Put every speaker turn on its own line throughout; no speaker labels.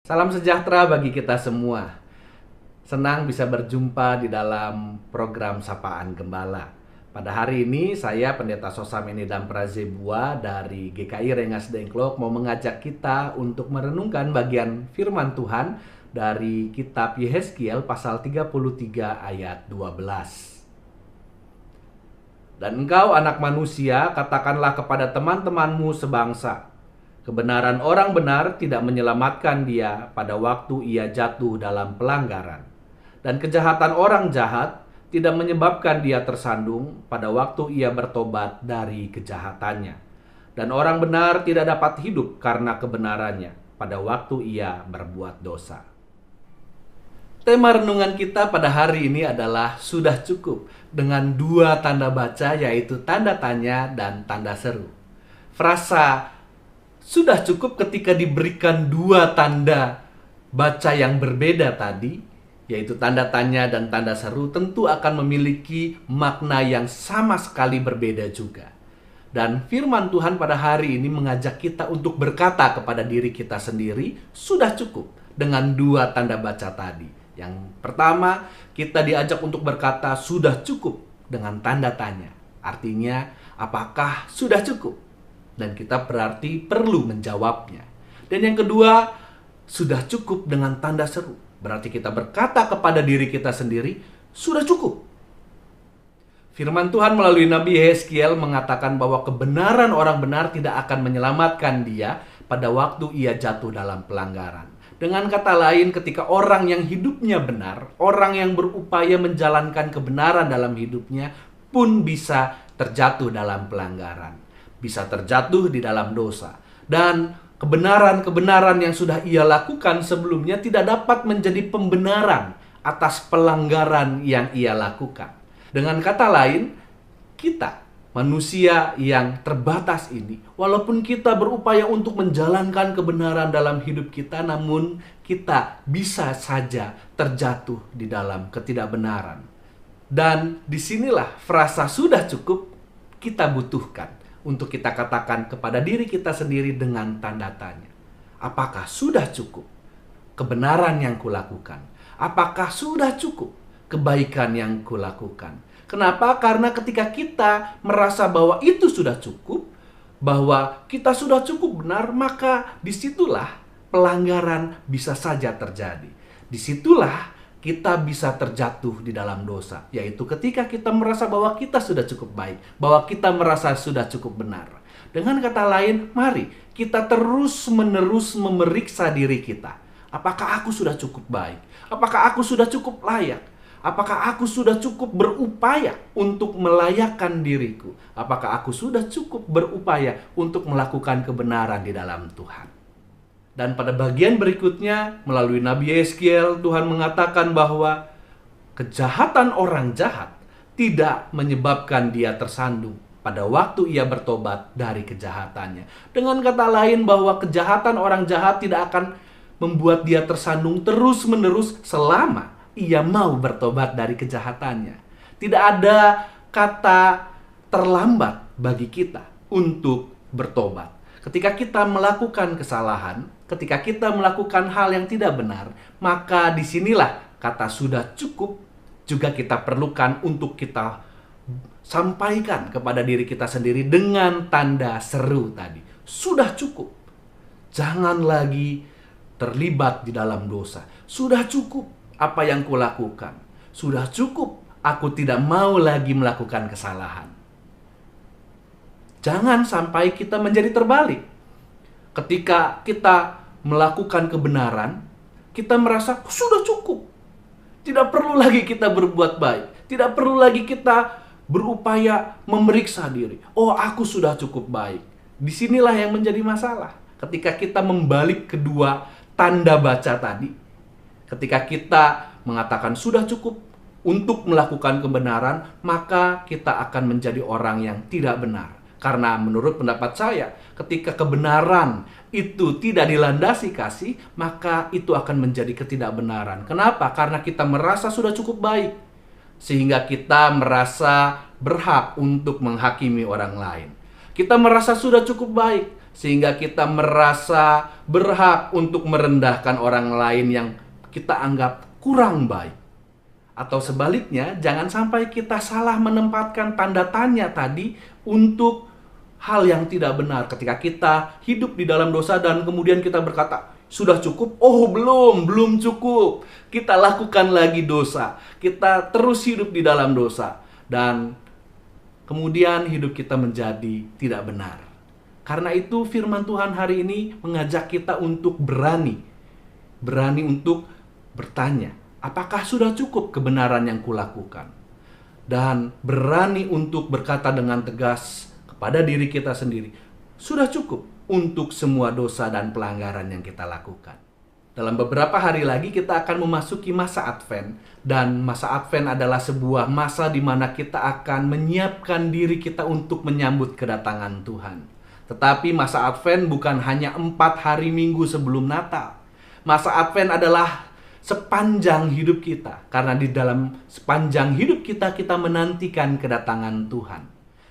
Salam sejahtera bagi kita semua. Senang bisa berjumpa di dalam program Sapaan Gembala. Pada hari ini saya Pendeta Sosameni dan Prazebua dari GKI Rengas Dengklok mau mengajak kita untuk merenungkan bagian firman Tuhan dari kitab Yehezkiel pasal 33 ayat 12. Dan engkau anak manusia, katakanlah kepada teman-temanmu sebangsa, kebenaran orang benar tidak menyelamatkan dia pada waktu ia jatuh dalam pelanggaran. Dan kejahatan orang jahat tidak menyebabkan dia tersandung pada waktu ia bertobat dari kejahatannya. Dan orang benar tidak dapat hidup karena kebenarannya pada waktu ia berbuat dosa. Tema renungan kita pada hari ini adalah sudah cukup dengan dua tanda baca, yaitu tanda tanya dan tanda seru. Frasa sudah cukup ketika diberikan dua tanda baca yang berbeda tadi, yaitu tanda tanya dan tanda seru, tentu akan memiliki makna yang sama sekali berbeda juga. Dan firman Tuhan pada hari ini mengajak kita untuk berkata kepada diri kita sendiri, sudah cukup dengan dua tanda baca tadi. Yang pertama, kita diajak untuk berkata sudah cukup dengan tanda tanya. Artinya, apakah sudah cukup? Dan kita berarti perlu menjawabnya. Dan yang kedua, sudah cukup dengan tanda seru. Berarti kita berkata kepada diri kita sendiri, sudah cukup. Firman Tuhan melalui Nabi Yehezkiel mengatakan bahwa kebenaran orang benar tidak akan menyelamatkan dia pada waktu ia jatuh dalam pelanggaran. Dengan kata lain, ketika orang yang hidupnya benar, orang yang berupaya menjalankan kebenaran dalam hidupnya pun bisa terjatuh dalam pelanggaran. Bisa terjatuh di dalam dosa. Dan kebenaran-kebenaran yang sudah ia lakukan sebelumnya tidak dapat menjadi pembenaran atas pelanggaran yang ia lakukan. Dengan kata lain, kita manusia yang terbatas ini, walaupun kita berupaya untuk menjalankan kebenaran dalam hidup kita, namun kita bisa saja terjatuh di dalam ketidakbenaran. Dan disinilah frasa sudah cukup kita butuhkan untuk kita katakan kepada diri kita sendiri dengan tanda tanya. Apakah sudah cukup kebenaran yang kulakukan? Apakah sudah cukup kebaikan yang kulakukan? Kenapa? Karena ketika kita merasa bahwa itu sudah cukup, bahwa kita sudah cukup benar, maka disitulah pelanggaran bisa saja terjadi. Disitulah kita bisa terjatuh di dalam dosa, yaitu ketika kita merasa bahwa kita sudah cukup baik, bahwa kita merasa sudah cukup benar. Dengan kata lain, mari kita terus-menerus memeriksa diri kita. Apakah aku sudah cukup baik? Apakah aku sudah cukup layak? Apakah aku sudah cukup berupaya untuk melayakkan diriku? Apakah aku sudah cukup berupaya untuk melakukan kebenaran di dalam Tuhan? Dan pada bagian berikutnya, melalui Nabi Yehezkiel, Tuhan mengatakan bahwa kejahatan orang jahat tidak menyebabkan dia tersandung pada waktu ia bertobat dari kejahatannya. Dengan kata lain, bahwa kejahatan orang jahat tidak akan membuat dia tersandung terus-menerus selama ia mau bertobat dari kejahatannya. Tidak ada kata terlambat bagi kita untuk bertobat. Ketika kita melakukan kesalahan, ketika kita melakukan hal yang tidak benar, maka disinilah kata sudah cukup juga kita perlukan untuk kita sampaikan kepada diri kita sendiri dengan tanda seru tadi. Sudah cukup. Jangan lagi terlibat di dalam dosa. Sudah cukup apa yang kulakukan. Sudah cukup, aku tidak mau lagi melakukan kesalahan. Jangan sampai kita menjadi terbalik. Ketika kita melakukan kebenaran, kita merasa sudah cukup. Tidak perlu lagi kita berbuat baik. Tidak perlu lagi kita berupaya memeriksa diri. Oh, aku sudah cukup baik. Disinilah yang menjadi masalah. Ketika kita membalik kedua tanda baca tadi, ketika kita mengatakan sudah cukup untuk melakukan kebenaran, maka kita akan menjadi orang yang tidak benar. Karena menurut pendapat saya, ketika kebenaran itu tidak dilandasi kasih, maka itu akan menjadi ketidakbenaran. Kenapa? Karena kita merasa sudah cukup baik, sehingga kita merasa berhak untuk menghakimi orang lain. Kita merasa sudah cukup baik, sehingga kita merasa berhak untuk merendahkan orang lain yang kita anggap kurang baik. Atau sebaliknya, jangan sampai kita salah menempatkan tanda tanya tadi untuk hal yang tidak benar. Ketika kita hidup di dalam dosa dan kemudian kita berkata, sudah cukup? Oh belum cukup. Kita lakukan lagi dosa. Kita terus hidup di dalam dosa. Dan kemudian hidup kita menjadi tidak benar. Karena itu firman Tuhan hari ini mengajak kita untuk berani untuk bertanya, apakah sudah cukup kebenaran yang kulakukan? Dan berani untuk berkata dengan tegas kepada diri kita sendiri, sudah cukup untuk semua dosa dan pelanggaran yang kita lakukan. Dalam beberapa hari lagi kita akan memasuki masa Advent. Dan masa Advent adalah sebuah masa di mana kita akan menyiapkan diri kita untuk menyambut kedatangan Tuhan. Tetapi masa Advent bukan hanya 4 hari Minggu sebelum Natal. Masa Advent adalah sepanjang hidup kita. Karena di dalam sepanjang hidup kita, kita menantikan kedatangan Tuhan.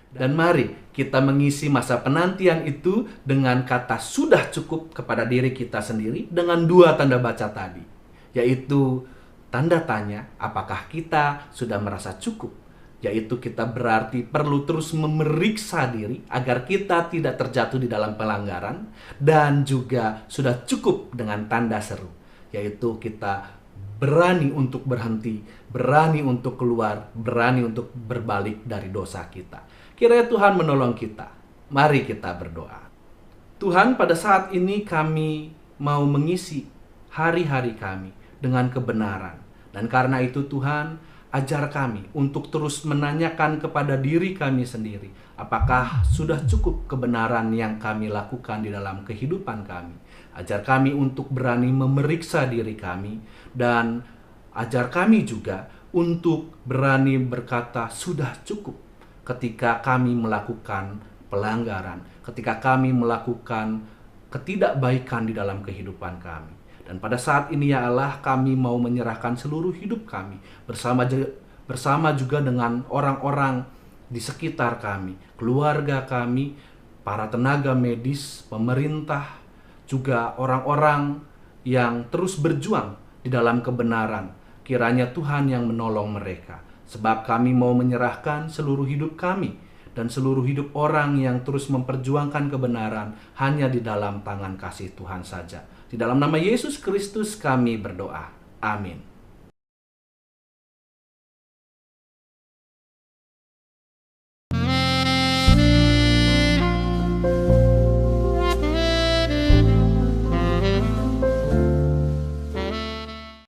Dan mari kita mengisi masa penantian itu dengan kata sudah cukup kepada diri kita sendiri dengan 2 tanda baca tadi. Yaitu tanda tanya, apakah kita sudah merasa cukup? Yaitu kita berarti perlu terus memeriksa diri agar kita tidak terjatuh di dalam pelanggaran. Dan juga sudah cukup dengan tanda seru, yaitu kita berani untuk berhenti, berani untuk keluar, berani untuk berbalik dari dosa kita. Kiranya Tuhan menolong kita. Mari kita berdoa. Tuhan, pada saat ini kami mau mengisi hari-hari kami dengan kebenaran. Dan karena itu Tuhan, ajar kami untuk terus menanyakan kepada diri kami sendiri, apakah sudah cukup kebenaran yang kami lakukan di dalam kehidupan kami. Ajar kami untuk berani memeriksa diri kami, dan ajar kami juga untuk berani berkata sudah cukup ketika kami melakukan pelanggaran, ketika kami melakukan ketidakbaikan di dalam kehidupan kami. Dan pada saat ini ya Allah, kami mau menyerahkan seluruh hidup kami bersama juga dengan orang-orang di sekitar kami, keluarga kami, para tenaga medis, pemerintah, juga orang-orang yang terus berjuang di dalam kebenaran. Kiranya Tuhan yang menolong mereka. Sebab kami mau menyerahkan seluruh hidup kami dan seluruh hidup orang yang terus memperjuangkan kebenaran hanya di dalam tangan kasih Tuhan saja. Di dalam nama Yesus Kristus kami berdoa. Amin.